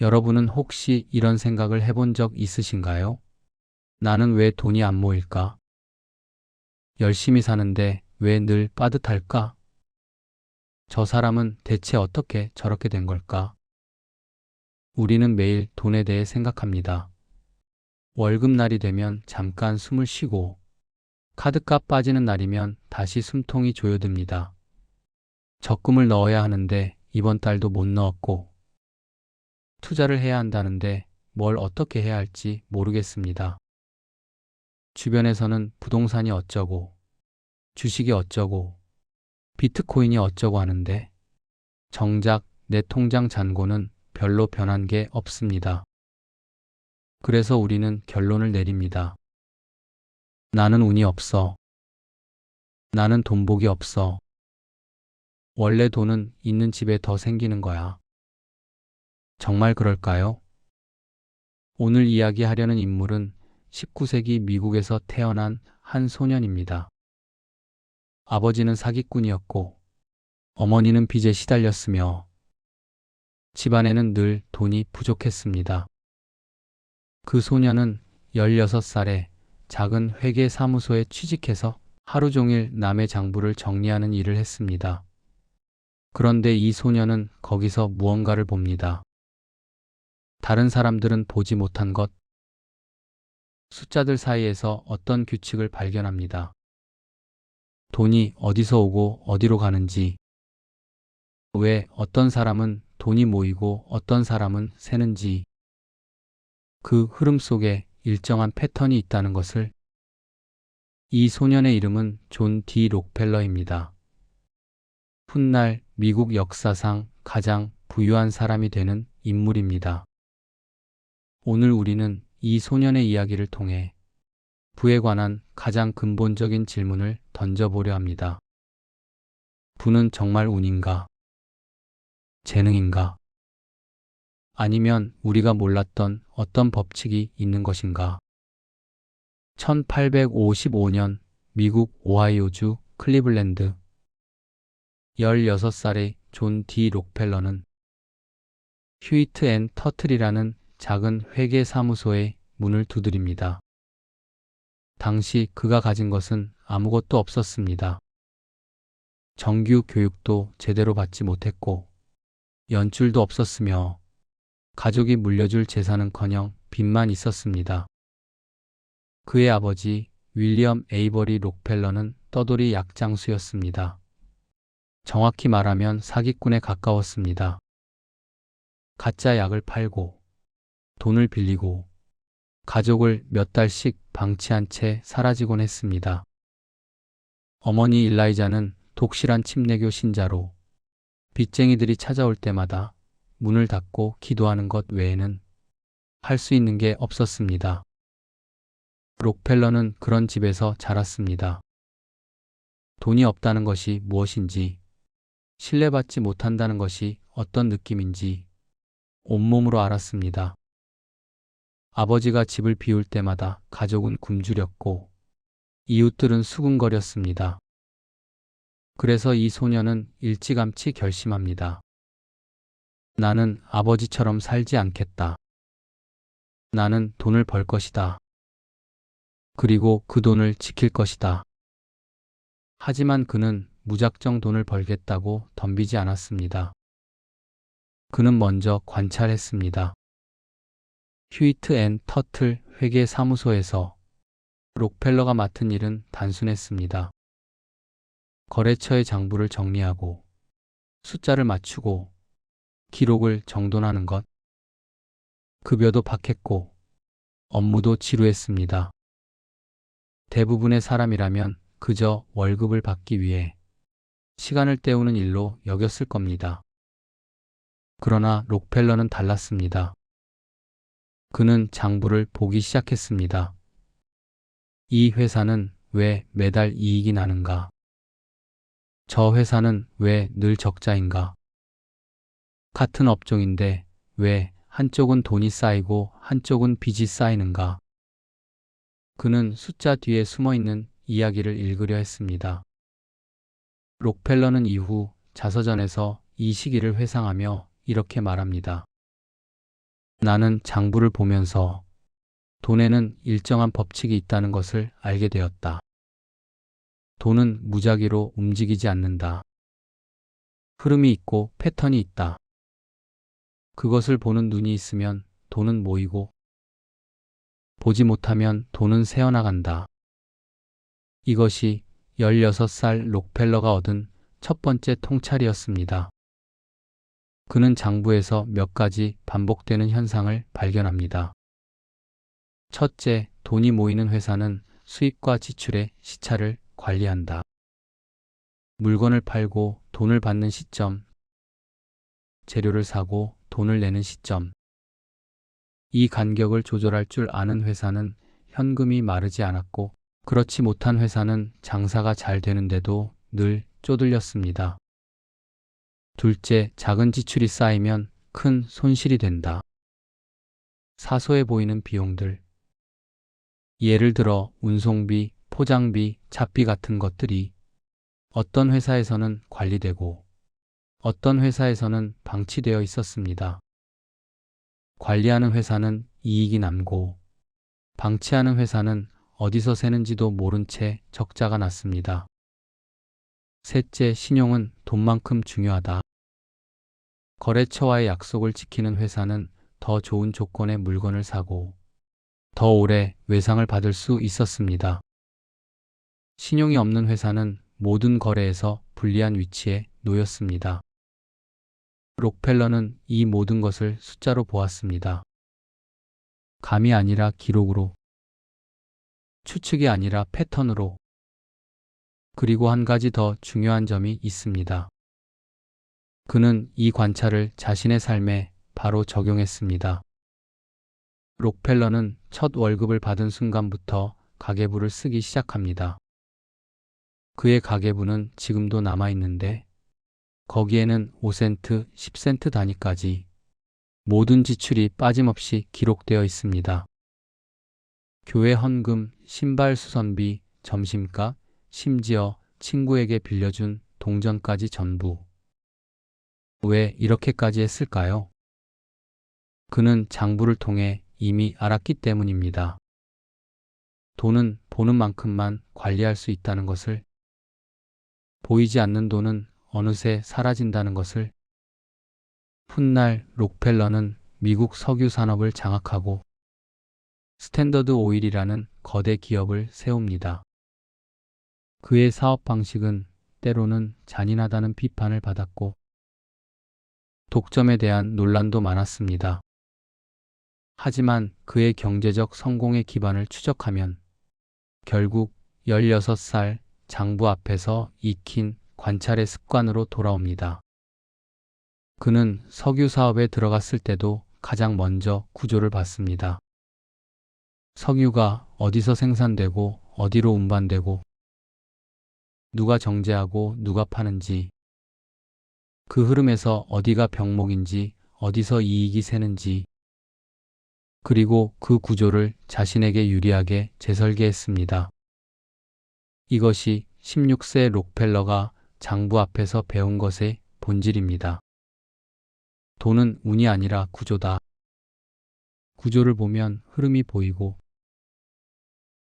여러분은 혹시 이런 생각을 해본 적 있으신가요? 나는 왜 돈이 안 모일까? 열심히 사는데 왜 늘 빠듯할까? 저 사람은 대체 어떻게 저렇게 된 걸까? 우리는 매일 돈에 대해 생각합니다. 월급날이 되면 잠깐 숨을 쉬고, 카드값 빠지는 날이면 다시 숨통이 조여듭니다. 적금을 넣어야 하는데 이번 달도 못 넣었고, 투자를 해야 한다는데 뭘 어떻게 해야 할지 모르겠습니다. 주변에서는 부동산이 어쩌고, 주식이 어쩌고, 비트코인이 어쩌고 하는데, 정작 내 통장 잔고는 별로 변한 게 없습니다. 그래서 우리는 결론을 내립니다. 나는 운이 없어. 나는 돈복이 없어. 원래 돈은 있는 집에 더 생기는 거야. 정말 그럴까요? 오늘 이야기하려는 인물은 19세기 미국에서 태어난 한 소년입니다. 아버지는 사기꾼이었고, 어머니는 빚에 시달렸으며, 집안에는 늘 돈이 부족했습니다. 그 소년은 16살에 작은 회계 사무소에 취직해서 하루 종일 남의 장부를 정리하는 일을 했습니다. 그런데 이 소년은 거기서 무언가를 봅니다. 다른 사람들은 보지 못한 것, 숫자들 사이에서 어떤 규칙을 발견합니다. 돈이 어디서 오고 어디로 가는지, 왜 어떤 사람은 돈이 모이고 어떤 사람은 새는지, 그 흐름 속에 일정한 패턴이 있다는 것을. 이 소년의 이름은 존 디 록펠러입니다. 훗날 미국 역사상 가장 부유한 사람이 되는 인물입니다. 오늘 우리는 이 소년의 이야기를 통해 부에 관한 가장 근본적인 질문을 던져보려 합니다. 부는 정말 운인가? 재능인가? 아니면 우리가 몰랐던 어떤 법칙이 있는 것인가? 1855년 미국 오하이오주 클리블랜드 16살의 존 디 록펠러는 휴이트 앤 터틀이라는 작은 회계 사무소의 문을 두드립니다. 당시 그가 가진 것은 아무것도 없었습니다. 정규 교육도 제대로 받지 못했고 연줄도 없었으며 가족이 물려줄 재산은커녕 빚만 있었습니다. 그의 아버지 윌리엄 에이버리 록펠러는 떠돌이 약장수였습니다. 정확히 말하면 사기꾼에 가까웠습니다. 가짜 약을 팔고 돈을 빌리고 가족을 몇 달씩 방치한 채 사라지곤 했습니다. 어머니 일라이자는 독실한 침례교 신자로 빚쟁이들이 찾아올 때마다 문을 닫고 기도하는 것 외에는 할 수 있는 게 없었습니다. 록펠러는 그런 집에서 자랐습니다. 돈이 없다는 것이 무엇인지, 신뢰받지 못한다는 것이 어떤 느낌인지 온몸으로 알았습니다. 아버지가 집을 비울 때마다 가족은 굶주렸고 이웃들은 수군거렸습니다. 그래서 이 소년은 일찌감치 결심합니다. 나는 아버지처럼 살지 않겠다. 나는 돈을 벌 것이다. 그리고 그 돈을 지킬 것이다. 하지만 그는 무작정 돈을 벌겠다고 덤비지 않았습니다. 그는 먼저 관찰했습니다. 휴이트 앤 터틀 회계 사무소에서 록펠러가 맡은 일은 단순했습니다. 거래처의 장부를 정리하고 숫자를 맞추고 기록을 정돈하는 것. 급여도 박했고 업무도 지루했습니다. 대부분의 사람이라면 그저 월급을 받기 위해 시간을 때우는 일로 여겼을 겁니다. 그러나 록펠러는 달랐습니다. 그는 장부를 보기 시작했습니다. 이 회사는 왜 매달 이익이 나는가? 저 회사는 왜 늘 적자인가? 같은 업종인데 왜 한쪽은 돈이 쌓이고 한쪽은 빚이 쌓이는가? 그는 숫자 뒤에 숨어있는 이야기를 읽으려 했습니다. 록펠러는 이후 자서전에서 이 시기를 회상하며 이렇게 말합니다. 나는 장부를 보면서 돈에는 일정한 법칙이 있다는 것을 알게 되었다. 돈은 무작위로 움직이지 않는다. 흐름이 있고 패턴이 있다. 그것을 보는 눈이 있으면 돈은 모이고 보지 못하면 돈은 새어나간다. 이것이 16살 록펠러가 얻은 첫 번째 통찰이었습니다. 그는 장부에서 몇 가지 반복되는 현상을 발견합니다. 첫째, 돈이 모이는 회사는 수입과 지출의 시차를 관리한다. 물건을 팔고 돈을 받는 시점, 재료를 사고 돈을 내는 시점. 이 간격을 조절할 줄 아는 회사는 현금이 마르지 않았고, 그렇지 못한 회사는 장사가 잘 되는데도 늘 쪼들렸습니다. 둘째, 작은 지출이 쌓이면 큰 손실이 된다. 사소해 보이는 비용들, 예를 들어 운송비, 포장비, 잡비 같은 것들이 어떤 회사에서는 관리되고 어떤 회사에서는 방치되어 있었습니다. 관리하는 회사는 이익이 남고 방치하는 회사는 어디서 새는지도 모른 채 적자가 났습니다. 셋째, 신용은 돈만큼 중요하다. 거래처와의 약속을 지키는 회사는 더 좋은 조건의 물건을 사고 더 오래 외상을 받을 수 있었습니다. 신용이 없는 회사는 모든 거래에서 불리한 위치에 놓였습니다. 록펠러는 이 모든 것을 숫자로 보았습니다. 감이 아니라 기록으로, 추측이 아니라 패턴으로. 그리고 한 가지 더 중요한 점이 있습니다. 그는 이 관찰을 자신의 삶에 바로 적용했습니다. 록펠러는 첫 월급을 받은 순간부터 가계부를 쓰기 시작합니다. 그의 가계부는 지금도 남아있는데 거기에는 5센트, 10센트 단위까지 모든 지출이 빠짐없이 기록되어 있습니다. 교회 헌금, 신발 수선비, 점심값, 심지어 친구에게 빌려준 동전까지 전부. 왜 이렇게까지 했을까요? 그는 장부를 통해 이미 알았기 때문입니다. 돈은 보는 만큼만 관리할 수 있다는 것을, 보이지 않는 돈은 어느새 사라진다는 것을. 훗날 록펠러는 미국 석유 산업을 장악하고 스탠더드 오일이라는 거대 기업을 세웁니다. 그의 사업 방식은 때로는 잔인하다는 비판을 받았고 독점에 대한 논란도 많았습니다. 하지만 그의 경제적 성공의 기반을 추적하면 결국 16살 장부 앞에서 익힌 관찰의 습관으로 돌아옵니다. 그는 석유 사업에 들어갔을 때도 가장 먼저 구조를 봤습니다. 석유가 어디서 생산되고 어디로 운반되고 누가 정제하고 누가 파는지, 그 흐름에서 어디가 병목인지 어디서 이익이 새는지, 그리고 그 구조를 자신에게 유리하게 재설계했습니다. 이것이 16세 록펠러가 장부 앞에서 배운 것의 본질입니다. 돈은 운이 아니라 구조다. 구조를 보면 흐름이 보이고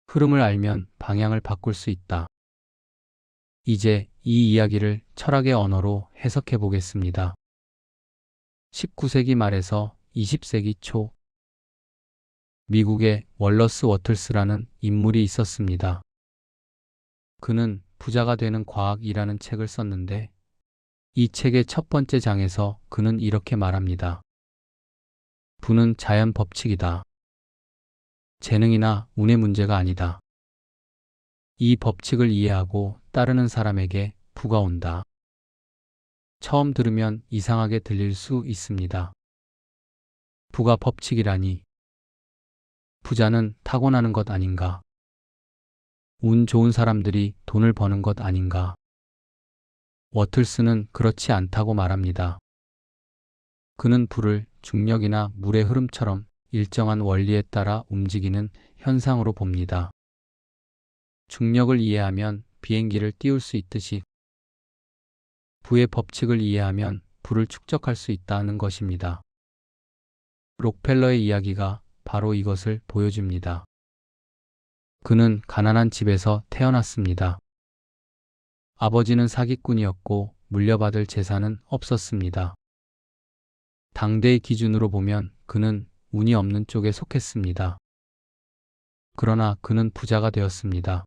흐름을 알면 방향을 바꿀 수 있다. 이제 이 이야기를 철학의 언어로 해석해 보겠습니다. 19세기 말에서 20세기 초, 미국에 월러스 워틀스라는 인물이 있었습니다. 그는 부자가 되는 과학이라는 책을 썼는데 이 책의 첫 번째 장에서 그는 이렇게 말합니다. 부는 자연 법칙이다. 재능이나 운의 문제가 아니다. 이 법칙을 이해하고 따르는 사람에게 부가 온다. 처음 들으면 이상하게 들릴 수 있습니다. 부가 법칙이라니. 부자는 타고나는 것 아닌가? 운 좋은 사람들이 돈을 버는 것 아닌가? 워틀스는 그렇지 않다고 말합니다. 그는 부를 중력이나 물의 흐름처럼 일정한 원리에 따라 움직이는 현상으로 봅니다. 중력을 이해하면 비행기를 띄울 수 있듯이 부의 법칙을 이해하면 부를 축적할 수 있다는 것입니다. 록펠러의 이야기가 바로 이것을 보여줍니다. 그는 가난한 집에서 태어났습니다. 아버지는 사기꾼이었고 물려받을 재산은 없었습니다. 당대의 기준으로 보면 그는 운이 없는 쪽에 속했습니다. 그러나 그는 부자가 되었습니다.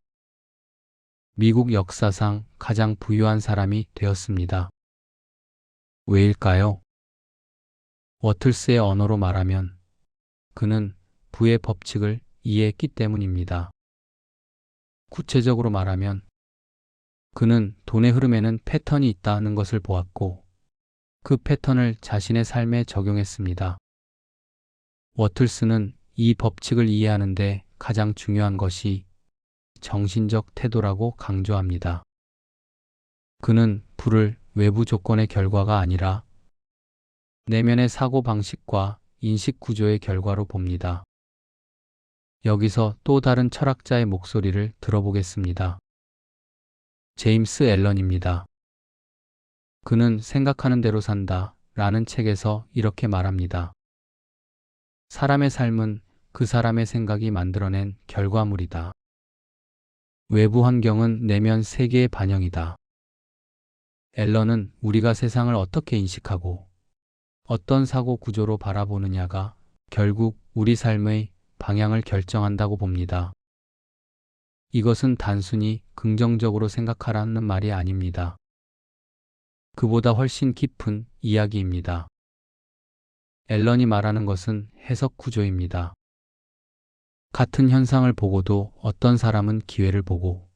미국 역사상 가장 부유한 사람이 되었습니다. 왜일까요? 워틀스의 언어로 말하면 그는 부의 법칙을 이해했기 때문입니다. 구체적으로 말하면 그는 돈의 흐름에는 패턴이 있다는 것을 보았고 그 패턴을 자신의 삶에 적용했습니다. 워틀스는 이 법칙을 이해하는데 가장 중요한 것이 정신적 태도라고 강조합니다. 그는 부를 외부 조건의 결과가 아니라 내면의 사고 방식과 인식 구조의 결과로 봅니다. 여기서 또 다른 철학자의 목소리를 들어보겠습니다. 제임스 앨런입니다. 그는 생각하는 대로 산다 라는 책에서 이렇게 말합니다. 사람의 삶은 그 사람의 생각이 만들어낸 결과물이다. 외부 환경은 내면 세계의 반영이다. 앨런은 우리가 세상을 어떻게 인식하고 어떤 사고 구조로 바라보느냐가 결국 우리 삶의 방향을 결정한다고 봅니다. 이것은 단순히 긍정적으로 생각하라는 말이 아닙니다. 그보다 훨씬 깊은 이야기입니다. 앨런이 말하는 것은 해석 구조입니다. 같은 현상을 보고도 어떤 사람은 기회를 보고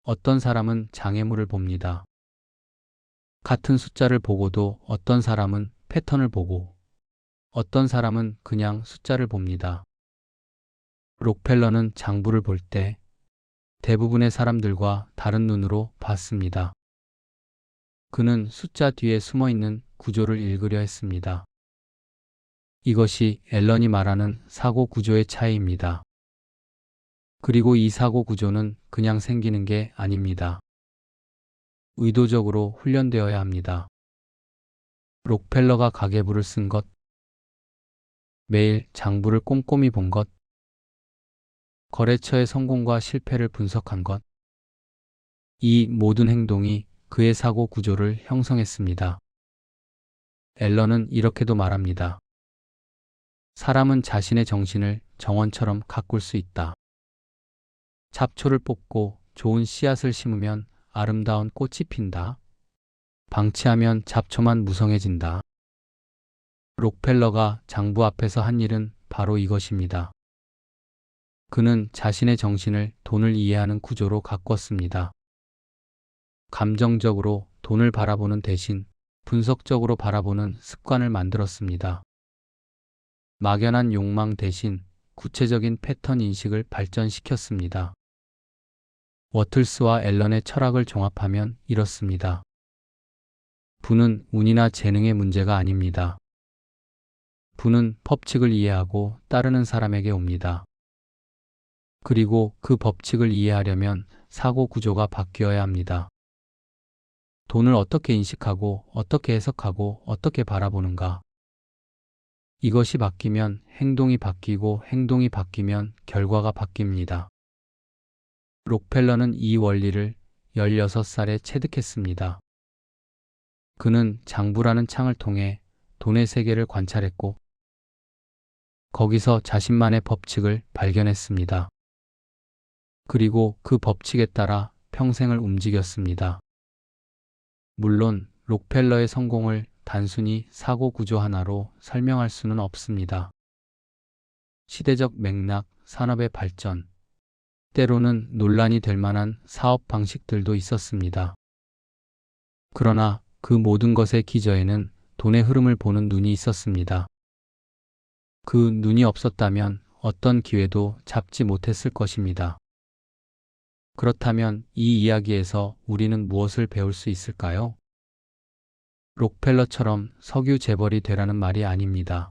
어떤 사람은 장애물을 봅니다. 같은 숫자를 보고도 어떤 사람은 패턴을 보고 어떤 사람은 그냥 숫자를 봅니다. 록펠러는 장부를 볼 때 대부분의 사람들과 다른 눈으로 봤습니다. 그는 숫자 뒤에 숨어있는 구조를 읽으려 했습니다. 이것이 앨런이 말하는 사고 구조의 차이입니다. 그리고 이 사고 구조는 그냥 생기는 게 아닙니다. 의도적으로 훈련되어야 합니다. 록펠러가 가계부를 쓴 것, 매일 장부를 꼼꼼히 본 것, 거래처의 성공과 실패를 분석한 것, 이 모든 행동이 그의 사고 구조를 형성했습니다. 앨런은 이렇게도 말합니다. 사람은 자신의 정신을 정원처럼 가꿀 수 있다. 잡초를 뽑고 좋은 씨앗을 심으면 아름다운 꽃이 핀다. 방치하면 잡초만 무성해진다. 록펠러가 장부 앞에서 한 일은 바로 이것입니다. 그는 자신의 정신을 돈을 이해하는 구조로 가꿨습니다. 감정적으로 돈을 바라보는 대신 분석적으로 바라보는 습관을 만들었습니다. 막연한 욕망 대신 구체적인 패턴 인식을 발전시켰습니다. 워틀스와 앨런의 철학을 종합하면 이렇습니다. 부는 운이나 재능의 문제가 아닙니다. 부는 법칙을 이해하고 따르는 사람에게 옵니다. 그리고 그 법칙을 이해하려면 사고 구조가 바뀌어야 합니다. 돈을 어떻게 인식하고 어떻게 해석하고 어떻게 바라보는가. 이것이 바뀌면 행동이 바뀌고 행동이 바뀌면 결과가 바뀝니다. 록펠러는 이 원리를 16살에 체득했습니다. 그는 장부라는 창을 통해 돈의 세계를 관찰했고 거기서 자신만의 법칙을 발견했습니다. 그리고 그 법칙에 따라 평생을 움직였습니다. 물론 록펠러의 성공을 단순히 사고 구조 하나로 설명할 수는 없습니다. 시대적 맥락, 산업의 발전, 때로는 논란이 될 만한 사업 방식들도 있었습니다. 그러나 그 모든 것의 기저에는 돈의 흐름을 보는 눈이 있었습니다. 그 눈이 없었다면 어떤 기회도 잡지 못했을 것입니다. 그렇다면 이 이야기에서 우리는 무엇을 배울 수 있을까요? 록펠러처럼 석유 재벌이 되라는 말이 아닙니다.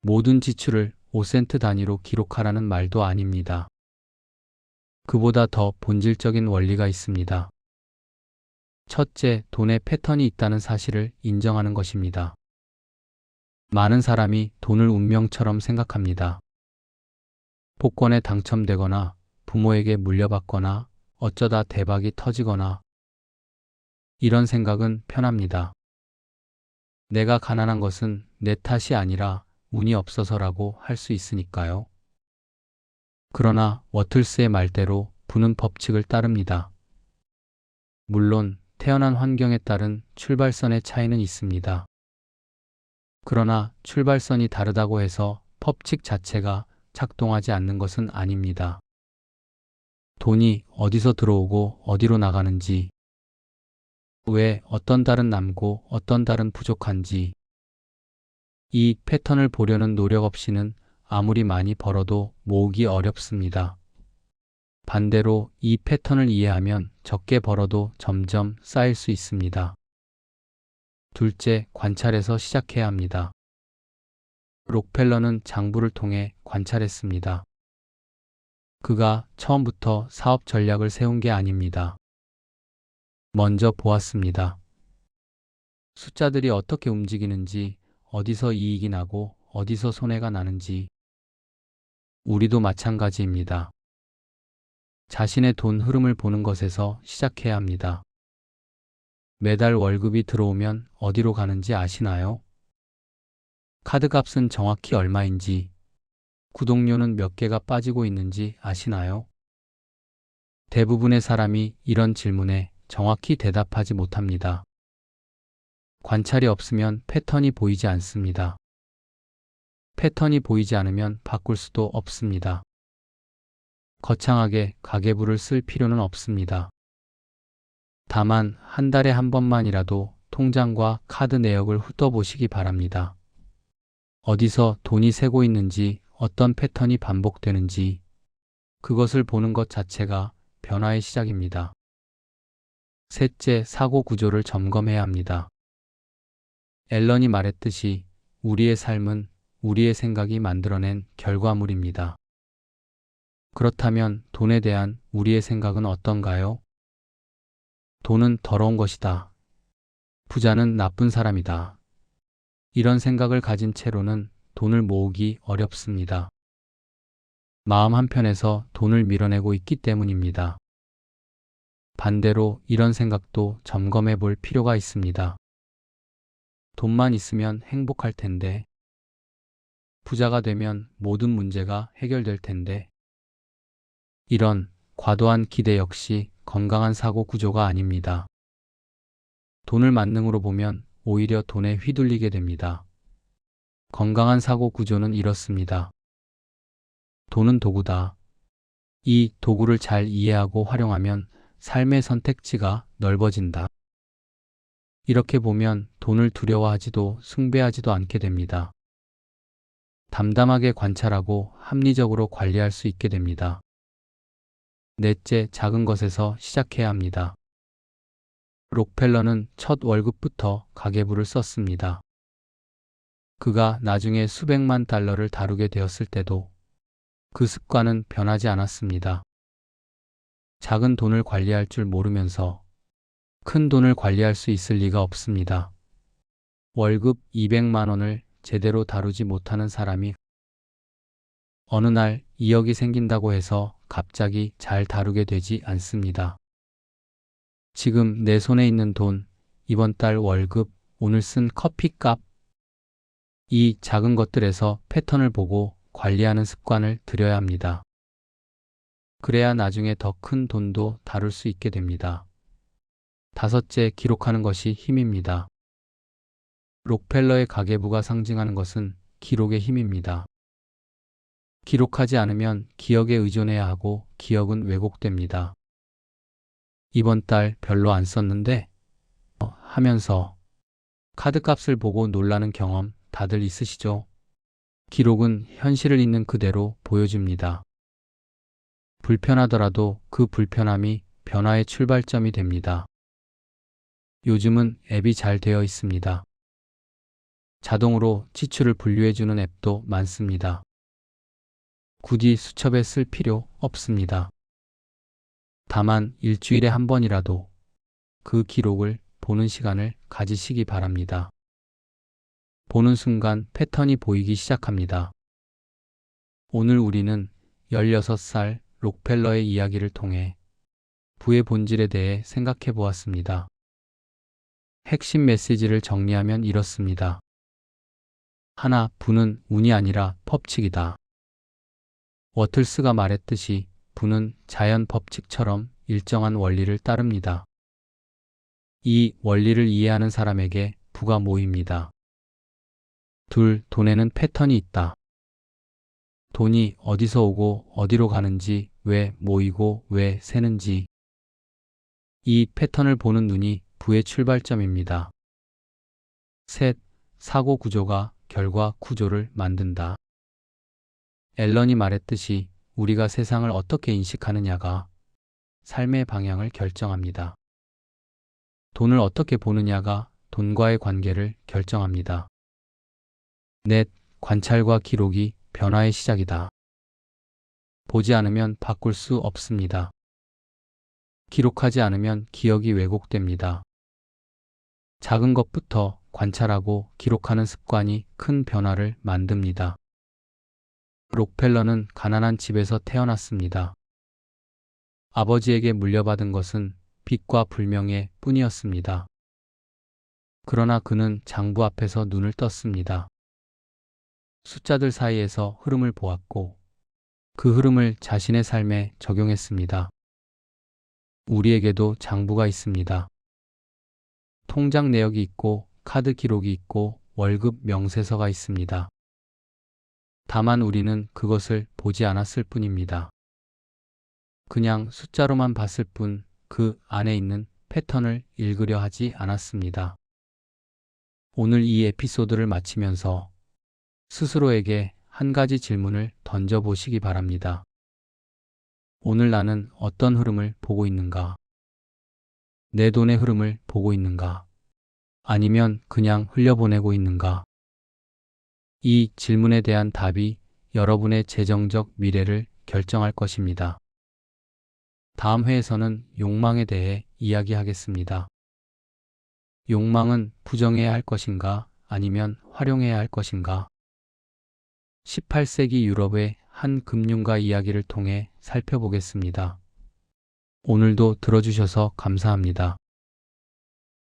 모든 지출을 5센트 단위로 기록하라는 말도 아닙니다. 그보다 더 본질적인 원리가 있습니다. 첫째, 돈의 패턴이 있다는 사실을 인정하는 것입니다. 많은 사람이 돈을 운명처럼 생각합니다. 복권에 당첨되거나 부모에게 물려받거나 어쩌다 대박이 터지거나 이런 생각은 편합니다. 내가 가난한 것은 내 탓이 아니라 운이 없어서라고 할 수 있으니까요. 그러나 워틀스의 말대로 부는 법칙을 따릅니다. 물론 태어난 환경에 따른 출발선의 차이는 있습니다. 그러나 출발선이 다르다고 해서 법칙 자체가 작동하지 않는 것은 아닙니다. 돈이 어디서 들어오고 어디로 나가는지, 왜 어떤 달은 남고 어떤 달은 부족한지, 이 패턴을 보려는 노력 없이는 아무리 많이 벌어도 모으기 어렵습니다. 반대로 이 패턴을 이해하면 적게 벌어도 점점 쌓일 수 있습니다. 둘째, 관찰에서 시작해야 합니다. 록펠러는 장부를 통해 관찰했습니다. 그가 처음부터 사업 전략을 세운 게 아닙니다. 먼저 보았습니다. 숫자들이 어떻게 움직이는지, 어디서 이익이 나고 어디서 손해가 나는지. 우리도 마찬가지입니다. 자신의 돈 흐름을 보는 것에서 시작해야 합니다. 매달 월급이 들어오면 어디로 가는지 아시나요? 카드값은 정확히 얼마인지, 구독료는 몇 개가 빠지고 있는지 아시나요? 대부분의 사람이 이런 질문에 정확히 대답하지 못합니다. 관찰이 없으면 패턴이 보이지 않습니다. 패턴이 보이지 않으면 바꿀 수도 없습니다. 거창하게 가계부를 쓸 필요는 없습니다. 다만 한 달에 한 번만이라도 통장과 카드 내역을 훑어보시기 바랍니다. 어디서 돈이 새고 있는지, 어떤 패턴이 반복되는지, 그것을 보는 것 자체가 변화의 시작입니다. 셋째, 사고 구조를 점검해야 합니다. 앨런이 말했듯이 우리의 삶은 우리의 생각이 만들어낸 결과물입니다. 그렇다면 돈에 대한 우리의 생각은 어떤가요? 돈은 더러운 것이다. 부자는 나쁜 사람이다. 이런 생각을 가진 채로는 돈을 모으기 어렵습니다. 마음 한편에서 돈을 밀어내고 있기 때문입니다. 반대로 이런 생각도 점검해 볼 필요가 있습니다. 돈만 있으면 행복할 텐데, 부자가 되면 모든 문제가 해결될 텐데, 이런 과도한 기대 역시 건강한 사고 구조가 아닙니다. 돈을 만능으로 보면 오히려 돈에 휘둘리게 됩니다. 건강한 사고 구조는 이렇습니다. 돈은 도구다. 이 도구를 잘 이해하고 활용하면 삶의 선택지가 넓어진다. 이렇게 보면 돈을 두려워하지도 숭배하지도 않게 됩니다. 담담하게 관찰하고 합리적으로 관리할 수 있게 됩니다. 넷째, 작은 것에서 시작해야 합니다. 록펠러는 첫 월급부터 가계부를 썼습니다. 그가 나중에 수백만 달러를 다루게 되었을 때도 그 습관은 변하지 않았습니다. 작은 돈을 관리할 줄 모르면서 큰 돈을 관리할 수 있을 리가 없습니다. 월급 200만 원을 제대로 다루지 못하는 사람이 어느 날 2억이 생긴다고 해서 갑자기 잘 다루게 되지 않습니다. 지금 내 손에 있는 돈, 이번 달 월급, 오늘 쓴 커피값, 이 작은 것들에서 패턴을 보고 관리하는 습관을 들여야 합니다. 그래야 나중에 더 큰 돈도 다룰 수 있게 됩니다. 다섯째, 기록하는 것이 힘입니다. 록펠러의 가계부가 상징하는 것은 기록의 힘입니다. 기록하지 않으면 기억에 의존해야 하고 기억은 왜곡됩니다. 이번 달 별로 안 썼는데 하면서 카드값을 보고 놀라는 경험 다들 있으시죠? 기록은 현실을 있는 그대로 보여줍니다. 불편하더라도 그 불편함이 변화의 출발점이 됩니다. 요즘은 앱이 잘 되어 있습니다. 자동으로 지출을 분류해주는 앱도 많습니다. 굳이 수첩에 쓸 필요 없습니다. 다만 일주일에 한 번이라도 그 기록을 보는 시간을 가지시기 바랍니다. 보는 순간 패턴이 보이기 시작합니다. 오늘 우리는 16살 록펠러의 이야기를 통해 부의 본질에 대해 생각해 보았습니다. 핵심 메시지를 정리하면 이렇습니다. 하나, 부는 운이 아니라 법칙이다. 워틀스가 말했듯이 부는 자연 법칙처럼 일정한 원리를 따릅니다. 이 원리를 이해하는 사람에게 부가 모입니다. 둘, 돈에는 패턴이 있다. 돈이 어디서 오고 어디로 가는지, 왜 모이고 왜 새는지. 이 패턴을 보는 눈이 부의 출발점입니다. 셋, 사고 구조가 결과 구조를 만든다. 앨런이 말했듯이 우리가 세상을 어떻게 인식하느냐가 삶의 방향을 결정합니다. 돈을 어떻게 보느냐가 돈과의 관계를 결정합니다. 넷, 관찰과 기록이 변화의 시작이다. 보지 않으면 바꿀 수 없습니다. 기록하지 않으면 기억이 왜곡됩니다. 작은 것부터 관찰하고 기록하는 습관이 큰 변화를 만듭니다. 록펠러는 가난한 집에서 태어났습니다. 아버지에게 물려받은 것은 빚과 불명예 뿐이었습니다. 그러나 그는 장부 앞에서 눈을 떴습니다. 숫자들 사이에서 흐름을 보았고 그 흐름을 자신의 삶에 적용했습니다. 우리에게도 장부가 있습니다. 통장 내역이 있고 카드 기록이 있고 월급 명세서가 있습니다. 다만 우리는 그것을 보지 않았을 뿐입니다. 그냥 숫자로만 봤을 뿐 그 안에 있는 패턴을 읽으려 하지 않았습니다. 오늘 이 에피소드를 마치면서 스스로에게 한 가지 질문을 던져보시기 바랍니다. 오늘 나는 어떤 흐름을 보고 있는가? 내 돈의 흐름을 보고 있는가? 아니면 그냥 흘려보내고 있는가? 이 질문에 대한 답이 여러분의 재정적 미래를 결정할 것입니다. 다음 회에서는 욕망에 대해 이야기하겠습니다. 욕망은 부정해야 할 것인가 아니면 활용해야 할 것인가? 18세기 유럽의 한 금융가 이야기를 통해 살펴보겠습니다. 오늘도 들어주셔서 감사합니다.